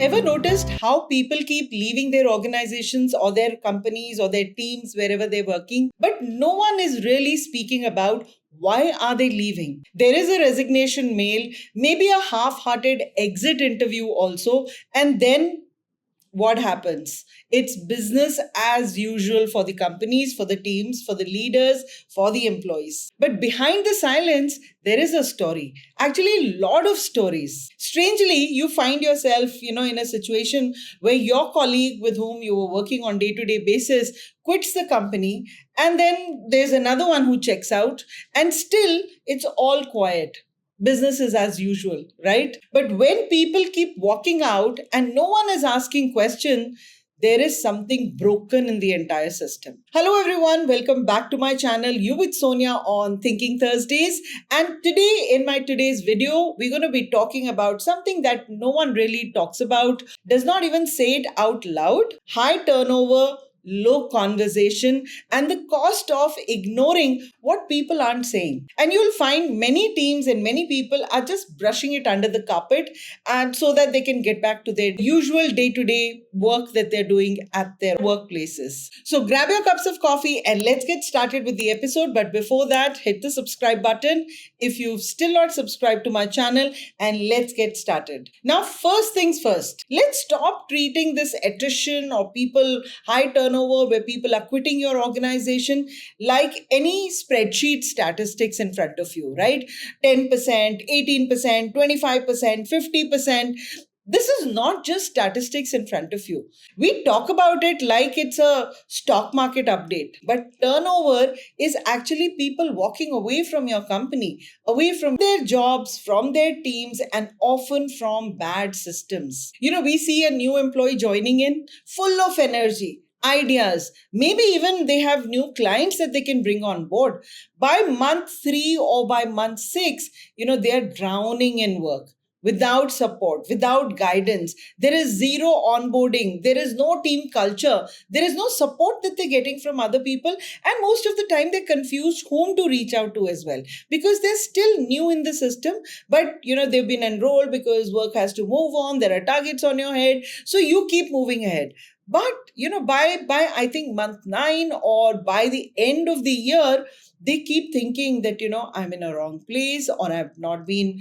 Ever noticed how people keep leaving their organizations or their companies or their teams wherever they're working, but no one is really speaking about why are they leaving? There is a resignation mail, maybe a half-hearted exit interview also, and then what happens? It's business as usual for the companies, for the teams, for the leaders, for the employees. But behind the silence, there is a story. Actually, a lot of stories. Strangely, you find yourself, in a situation where your colleague with whom you were working on day-to-day basis quits the company, and then there's another one who checks out, and still it's all quiet. Business is as usual, right? But when people keep walking out and no one is asking question, there is something broken in the entire system. Hello everyone, welcome back to my channel, You with Sonia on Thinking Thursdays. And today, in my today's video, we're going to be talking about something that no one really talks about, does not even say it out loud: high turnover, low conversation, and the cost of ignoring what people aren't saying. And you'll find many teams and many people are just brushing it under the carpet, and so that they can get back to their usual day-to-day work that they're doing at their workplaces. So grab your cups of coffee and let's get started with the episode. But before that, hit the subscribe button if you've still not subscribed to my channel, and let's get started. Now, first things first, let's stop treating this attrition or people high turnover where people are quitting your organization like any spreadsheet statistics in front of you, right? 10%, 18%, 25%, 50%. This is not just statistics in front of you. We talk about it like it's a stock market update, but turnover is actually people walking away from your company, away from their jobs, from their teams, and often from bad systems. We see a new employee joining in full of energy, ideas, maybe even they have new clients that they can bring on board. By month 3 or by month 6, they are drowning in work, without support, without guidance. There is zero onboarding. There is no team culture. There is no support that they're getting from other people. And most of the time, they're confused whom to reach out to as well, because they're still new in the system. But, they've been enrolled because work has to move on. There are targets on your head. So you keep moving ahead. But, by I think month 9 or by the end of the year, they keep thinking that, I'm in a wrong place, or I've not been,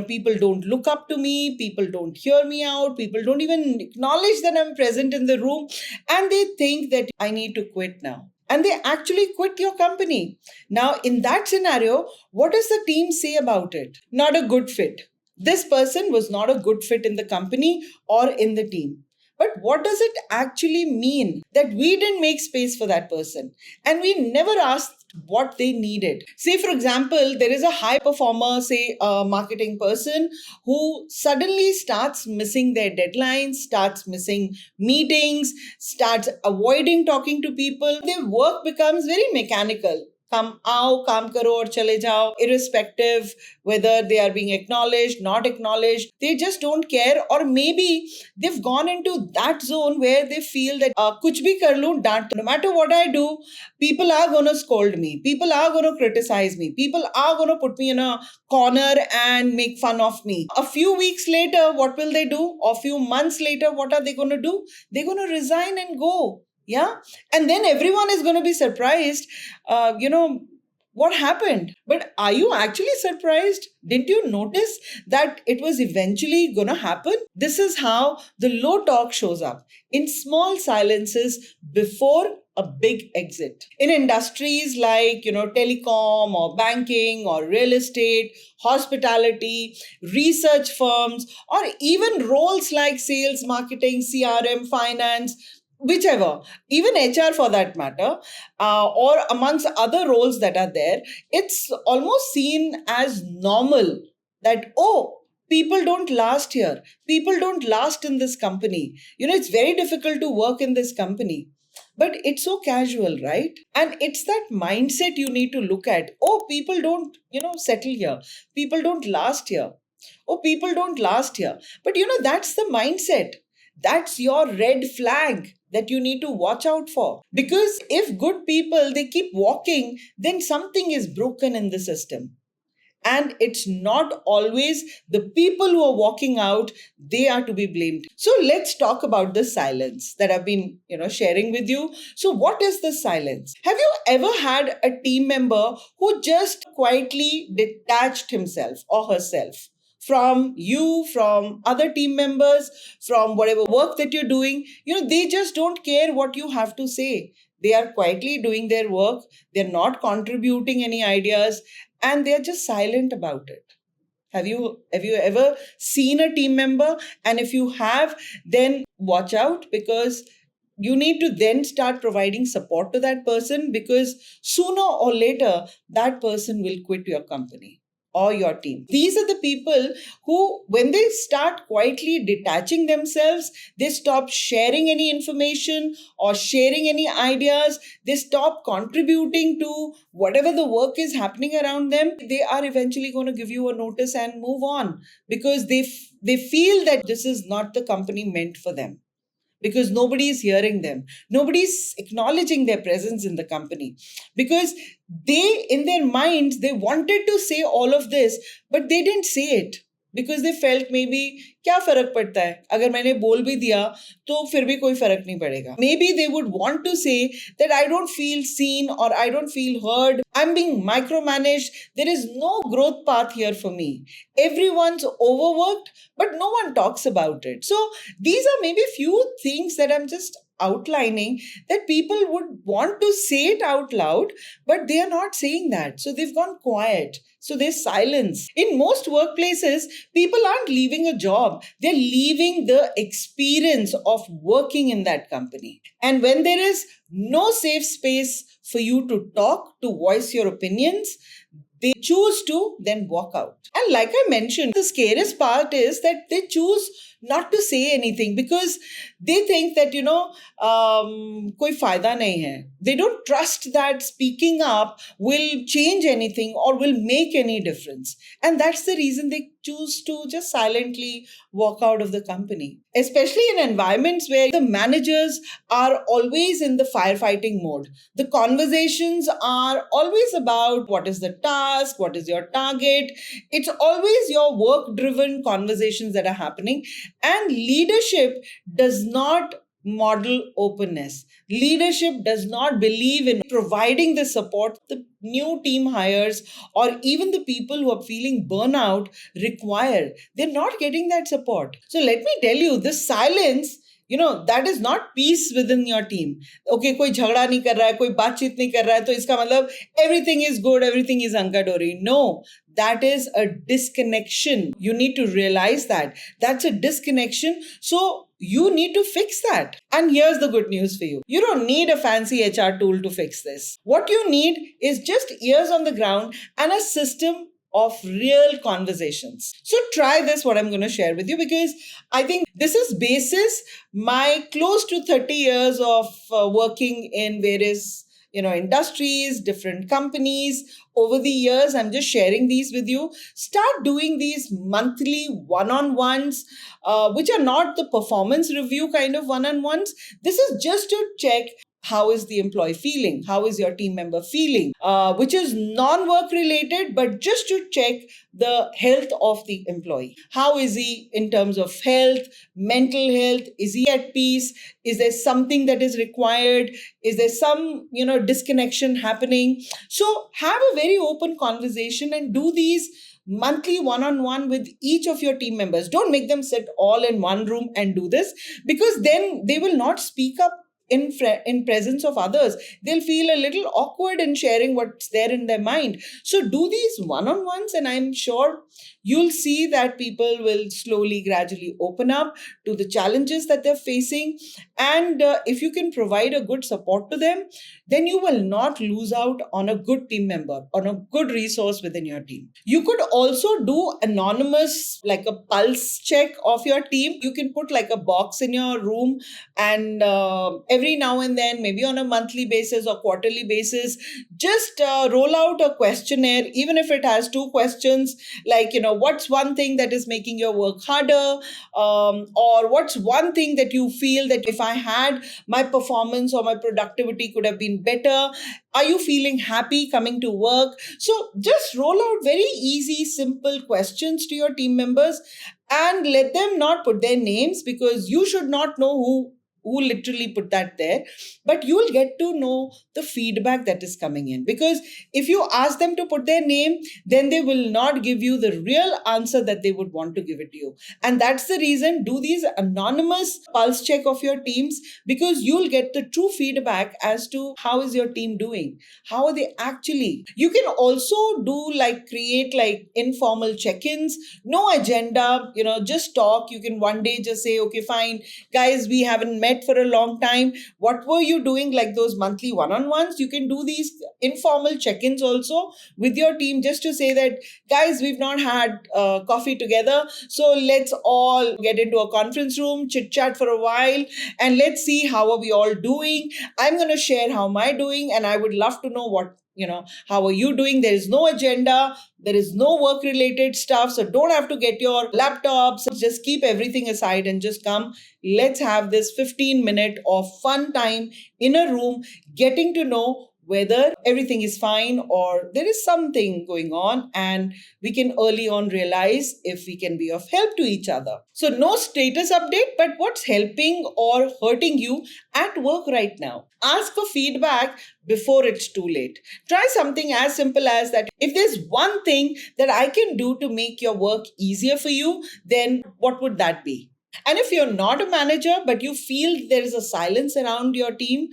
people don't look up to me, people don't hear me out, people don't even acknowledge that I'm present in the room, and they think that I need to quit now. And they actually quit your company. Now, in that scenario, what does the team say about it? Not a good fit. This person was not a good fit in the company or in the team. But what does it actually mean that we didn't make space for that person and we never asked what they needed? Say, for example, there is a high performer, say a marketing person, who suddenly starts missing their deadlines, starts missing meetings, starts avoiding talking to people. Their work becomes very mechanical. Come आओ काम करो और चले जाओ, irrespective whether they are being acknowledged, not acknowledged, they just don't care. Or maybe they've gone into that zone where they feel that कुछ भी कर लूं डांट, no matter what I do, people are going to scold me, people are going to criticize me, people are going to put me in a corner and make fun of me. A few weeks later, what will they do? Or a few months later, what are they going to do? They're going to resign and go. Yeah. And then everyone is going to be surprised, what happened? But are you actually surprised? Didn't you notice that it was eventually going to happen? This is how the low talk shows up in small silences before a big exit. In industries like, telecom or banking or real estate, hospitality, research firms, or even roles like sales, marketing, CRM, finance, whichever, even HR for that matter, or amongst other roles that are there, it's almost seen as normal that, oh, people don't last here. People don't last in this company. It's very difficult to work in this company. But it's so casual, right? And it's that mindset you need to look at. Oh, people don't, settle here. People don't last here. Oh, people don't last here. But, that's the mindset. That's your red flag that you need to watch out for. Because if good people, they keep walking, then something is broken in the system. And it's not always the people who are walking out, they are to be blamed. So let's talk about the silence that I've been, sharing with you. So what is the silence? Have you ever had a team member who just quietly detached himself or herself from you, from other team members, from whatever work that you're doing? They just don't care what you have to say. They are quietly doing their work. They're not contributing any ideas, and they're just silent about it. Have you ever seen a team member? And if you have, then watch out, because you need to then start providing support to that person, because sooner or later that person will quit your company or your team. These are the people who, when they start quietly detaching themselves, they stop sharing any information or sharing any ideas, they stop contributing to whatever the work is happening around them. They are eventually going to give you a notice and move on, because they feel that this is not the company meant for them, because nobody is hearing them. Nobody's acknowledging their presence in the company, because they, in their minds, they wanted to say all of this, but they didn't say it, because they felt maybe क्या फर्क पड़ता है अगर मैंने बोल भी दिया तो फिर भी कोई फर्क नहीं पड़ेगा. Maybe they would want to say that I don't feel seen or I don't feel heard. I'm being micromanaged. There is no growth path here for me. Everyone's overworked, but no one talks about it. So these are maybe few things that I'm just outlining, that people would want to say it out loud, but they are not saying that. So they've gone quiet. So there's silence. In most workplaces, people aren't leaving a job. They're leaving the experience of working in that company. And when there is no safe space for you to talk, to voice your opinions, they choose to then walk out. And like I mentioned, the scariest part is that they choose not to say anything, because they think that, koi fayda nahi hai. They don't trust that speaking up will change anything or will make any difference. And that's the reason they choose to just silently walk out of the company. Especially in environments where the managers are always in the firefighting mode. The conversations are always about what is the task, what is your target. It's always your work-driven conversations that are happening. And leadership does not model openness. Leadership does not believe in providing the support the new team hires or even the people who are feeling burnout require. They're not getting that support. So let me tell you, the silence, that is not peace within your team. Okay, कोई झगड़ा नहीं कर रहा है, कोई बातचीत नहीं कर रहा है, तो इसका मतलब everything is good, everything is hunky-dory. No, that is a disconnection. You need to realize that. That's a disconnection. So you need to fix that. And here's the good news for you. You don't need a fancy HR tool to fix this. What you need is just ears on the ground and a system of real conversations. So try this, what I'm going to share with you, because I think this is basis my close to 30 years of working in various industries, different companies. Over the years, I'm just sharing these with you. Start doing these monthly one-on-ones, which are not the performance review kind of one-on-ones. This is just to check how is the employee feeling, how is your team member feeling, which is non-work related, but just to check the health of the employee. How is he in terms of health, mental health? Is he at peace? Is there something that is required? Is there some, disconnection happening? So have a very open conversation and do these monthly one-on-one with each of your team members. Don't make them sit all in one room and do this, because then they will not speak up in presence of others. They'll feel a little awkward in sharing what's there in their mind. So do these one-on-ones, and I'm sure you'll see that people will slowly, gradually open up to the challenges that they're facing. And if you can provide a good support to them, then you will not lose out on a good team member, on a good resource within your team. You could also do anonymous, like a pulse check of your team. You can put like a box in your room, and every now and then, maybe on a monthly basis or quarterly basis, just roll out a questionnaire, even if it has 2 questions, like, what's one thing that is making your work harder? Or what's one thing that you feel that if I had my performance or my productivity could have been better? Are you feeling happy coming to work? So just roll out very easy, simple questions to your team members and let them not put their names, because you should not know who literally put that there, but you'll get to know the feedback that is coming in. Because if you ask them to put their name, then they will not give you the real answer that they would want to give it to you. And that's the reason, do these anonymous pulse check of your teams, because you'll get the true feedback as to how is your team doing, how are they actually. You can also do like create like informal check-ins, no agenda, just talk. You can one day just say, okay, fine, guys, we haven't met for a long time. What were you doing, like those monthly one-on-ones? You can do these informal check-ins also with your team, just to say that, guys, we've not had coffee together, so let's all get into a conference room, chit chat for a while, and let's see how are we all doing. I'm going to share how am I doing, and I would love to know what, how are you doing. There is no agenda, there is no work related stuff, so don't have to get your laptops. Just keep everything aside and just come. Let's have this 15-minute of fun time in a room, getting to know whether everything is fine or there is something going on, and we can early on realize if we can be of help to each other. So no status update, but what's helping or hurting you at work right now. Ask for feedback before it's too late. Try something as simple as that. If there's one thing that I can do to make your work easier for you, then what would that be? And if you're not a manager, but you feel there is a silence around your team,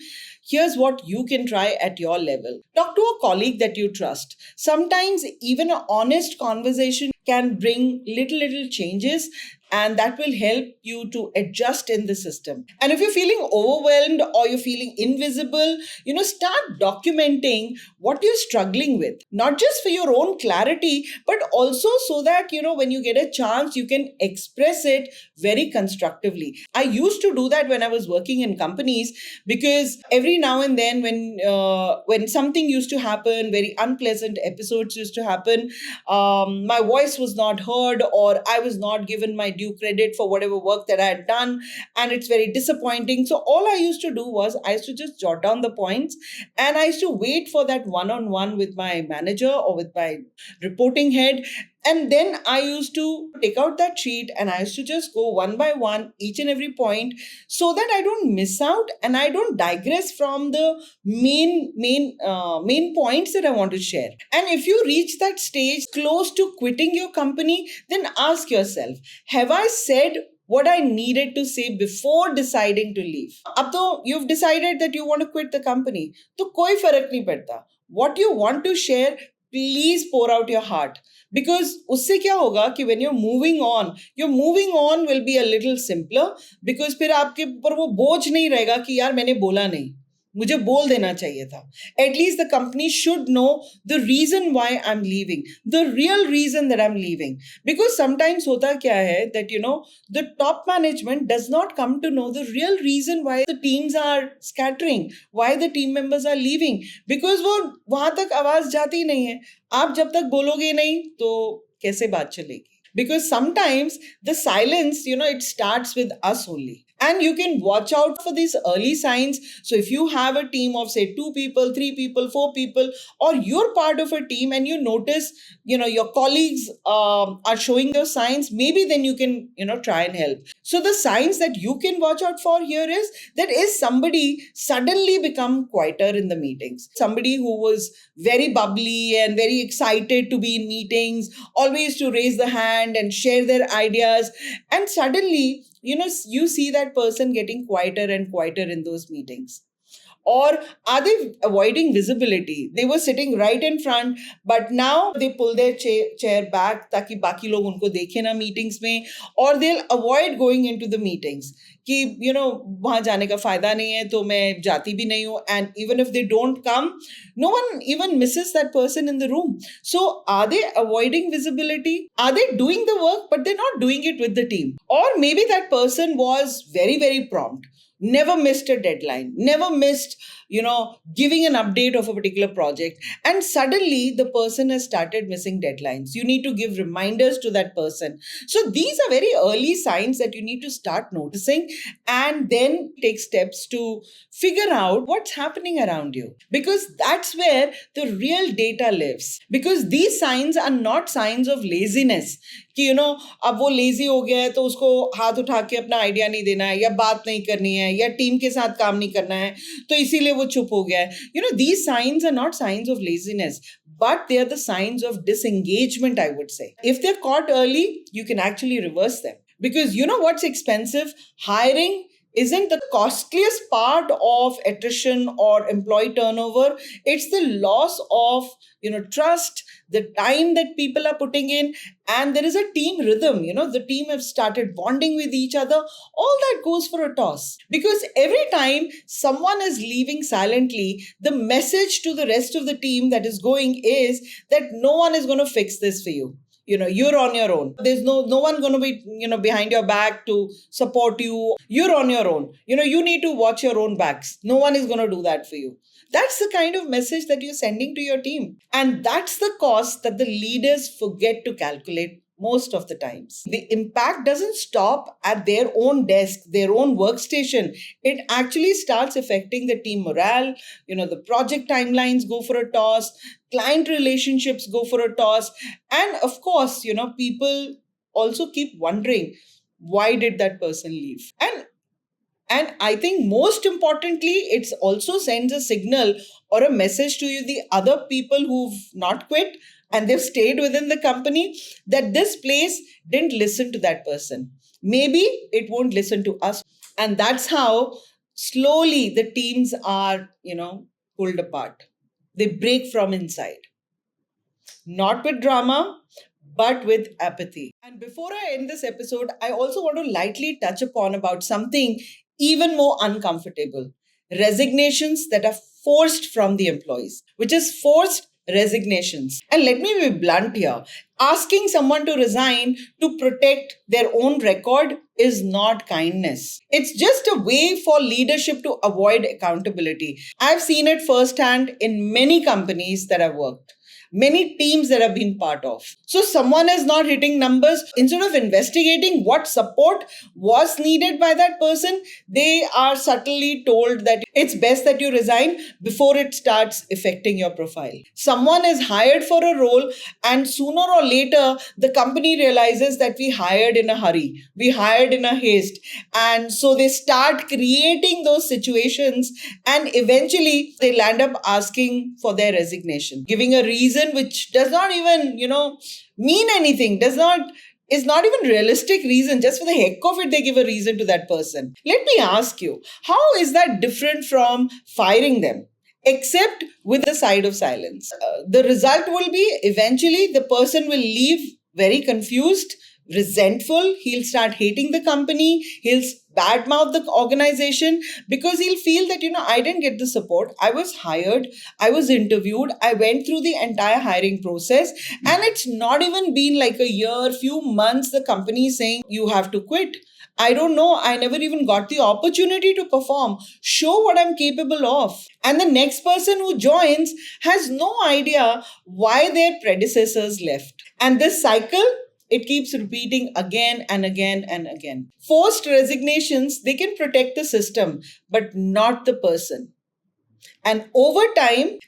here's what you can try at your level. Talk to a colleague that you trust. Sometimes even an honest conversation can bring little changes, and that will help you to adjust in the system. And if you're feeling overwhelmed or you're feeling invisible, start documenting what you're struggling with, not just for your own clarity, but also so that, when you get a chance, you can express it very constructively. I used to do that when I was working in companies, because every now and then when something used to happen, very unpleasant episodes used to happen, my voice was not heard, or I was not given my due credit for whatever work that I had done, and it's very disappointing. So all I used to do was I used to just jot down the points, and I used to wait for that one-on-one with my manager or with my reporting head. And then I used to take out that sheet and I used to just go one by one, each and every point, so that I don't miss out and I don't digress from the main points that I want to share. And if you reach that stage close to quitting your company, then ask yourself, have I said what I needed to say before deciding to leave? Ab to you've decided that you want to quit the company, to koi farak nahi padta. What you want to share, please pour out your heart. Because उससे क्या होगा कि when you're moving on will be a little simpler, because फिर आपके ऊपर वो बोझ नहीं रहेगा कि यार मैंने बोला नहीं, मुझे बोल देना चाहिए था. At least the company should know the reason why I'm leaving, the real reason that I'm leaving. Because sometimes होता क्या है that, the top management does not come to know the real reason why the teams are scattering, why the team members are leaving. Because वो वहां तक आवाज जाती नहीं है. आप जब तक बोलोगे नहीं तो कैसे बात चलेगी? Because sometimes the silence, it starts with us only. And you can watch out for these early signs. So if you have a team of say 2 people, 3 people, 4 people, or you're part of a team and you notice, your colleagues are showing those signs, maybe then you can, try and help. So the signs that you can watch out for here is that is somebody suddenly become quieter in the meetings. Somebody who was very bubbly and very excited to be in meetings, always to raise the hand and share their ideas. And suddenly, you see that person getting quieter and quieter in those meetings. Or are they avoiding visibility? They were sitting right in front, but now they pull their chair back ताकि बाकी लोग उनको देखें ना meetings में, or they'll avoid going into the meetings कि वहाँ जाने का फायदा नहीं है तो मैं जाती भी नहीं हूँ. And even if they don't come, no one even misses that person in the room. So are they avoiding visibility? Are they doing the work but they're not doing it with the team? Or maybe that person was very, very prompt, never missed a deadline, never missed, giving an update of a particular project. And suddenly the person has started missing deadlines. You need to give reminders to that person. So these are very early signs that you need to start noticing. and then take steps to figure out what's happening around you. Because that's where the real data lives. Because these signs are not signs of laziness. कि अब वो lazy हो गया है तो उसको हाथ उठा के अपना आइडिया नहीं देना है या बात नहीं करनी है या टीम के साथ काम नहीं करना है तो इसीलिए वो चुप हो गया है. These signs are not signs of laziness, but they are the signs of disengagement, I would say. If they're caught early, you can actually reverse them. Because what's expensive? Hiring isn't the costliest part of attrition or employee turnover. It's the loss of, trust, the time that people are putting in, and there is a team rhythm. The team have started bonding with each other. All that goes for a toss. Because every time someone is leaving silently, the message to the rest of the team that is going is that no one is going to fix this for you. You're on your own. There's no one going to be, behind your back to support you. You're on your own. You need to watch your own backs. No one is going to do that for you. That's the kind of message that you're sending to your team. And that's the cost that the leaders forget to calculate most of the times. The impact doesn't stop at their own desk, their own workstation. It actually starts affecting the team morale. The project timelines go for a toss, client relationships go for a toss. And of course, people also keep wondering, why did that person leave? And I think most importantly, it also sends a signal or a message to the other people who've not quit and they've stayed within the company that this place didn't listen to that person. Maybe it won't listen to us. And that's how slowly the teams are, pulled apart. They break from inside. Not with drama, but with apathy. And before I end this episode, I also want to lightly touch upon about something even more uncomfortable. Resignations that are forced from the employees, which is forced resignations. And let me be blunt here. Asking someone to resign to protect their own record is not kindness. It's just a way for leadership to avoid accountability. I've seen it firsthand in many companies that I've worked. Many teams that I've been part of. So someone is not hitting numbers. Instead of investigating what support was needed by that person, they are subtly told that it's best that you resign before it starts affecting your profile. Someone is hired for a role and sooner or later, the company realizes that we hired in a hurry. We hired in a haste. And so they start creating those situations and eventually they land up asking for their resignation, giving a reason which does not even, mean anything, is not even realistic reason. Just for the heck of it, they give a reason to that person. Let me ask you, how is that different from firing them? Except with the side of silence. The result will be eventually the person will leave very confused, resentful. He'll start hating the company. He'll badmouth the organization because he'll feel that, I didn't get the support. I was hired. I was interviewed. I went through the entire hiring process and it's not even been like a year, few months. The company is saying you have to quit. I don't know. I never even got the opportunity to perform, show what I'm capable of. And the next person who joins has no idea why their predecessors left. And this cycle, it keeps repeating again and again and again. Forced resignations, they can protect the system, but not the person. And over time,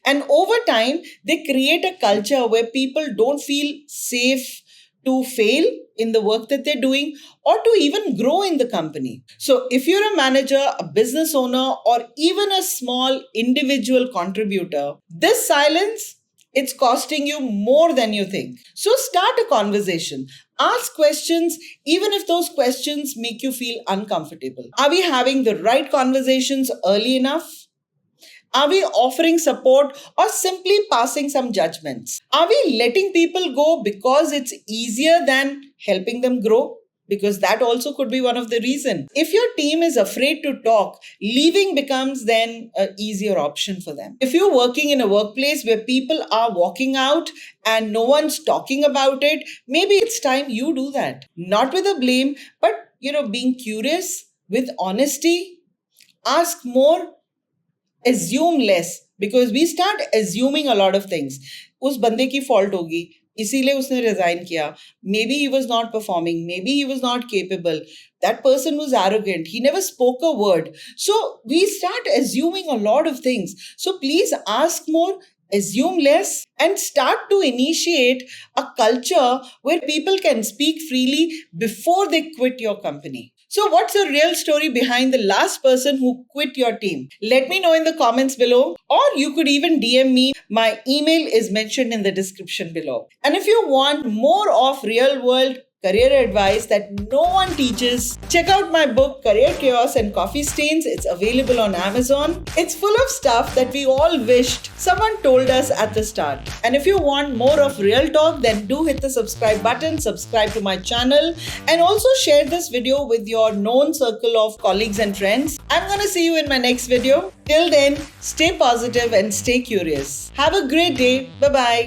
they create a culture where people don't feel safe to fail in the work that they're doing or to even grow in the company. So if you're a manager, a business owner, or even a small individual contributor, this silence, it's costing you more than you think. So start a conversation. Ask questions, even if those questions make you feel uncomfortable. Are we having the right conversations early enough? Are we offering support or simply passing some judgments? Are we letting people go because it's easier than helping them grow? Because that also could be one of the reasons. If your team is afraid to talk, leaving becomes then an easier option for them. If you're working in a workplace where people are walking out and no one's talking about it, maybe it's time you do that. Not with a blame, but being curious, with honesty, ask more, assume less, because we start assuming a lot of things. उस बंदे की fault होगी, इसीलिए उसने resign किया. Maybe he was not performing. Maybe he was not capable. That person was arrogant. He never spoke a word. So we start assuming a lot of things. So please ask more, assume less, and start to initiate a culture where people can speak freely before they quit your company. So what's the real story behind the last person who quit your team? Let me know in the comments below, or you could even DM me. My email is mentioned in the description below. And if you want more of real world career advice that no one teaches, check out my book Career Chaos and Coffee Stains. It's available on Amazon. It's full of stuff that we all wished someone told us at the start. And if you want more of real talk, then do hit the subscribe button, subscribe to my channel, and also share this video with your known circle of colleagues and friends. I'm gonna see you in my next video. Till then, stay positive and stay curious. Have a great day. Bye-bye.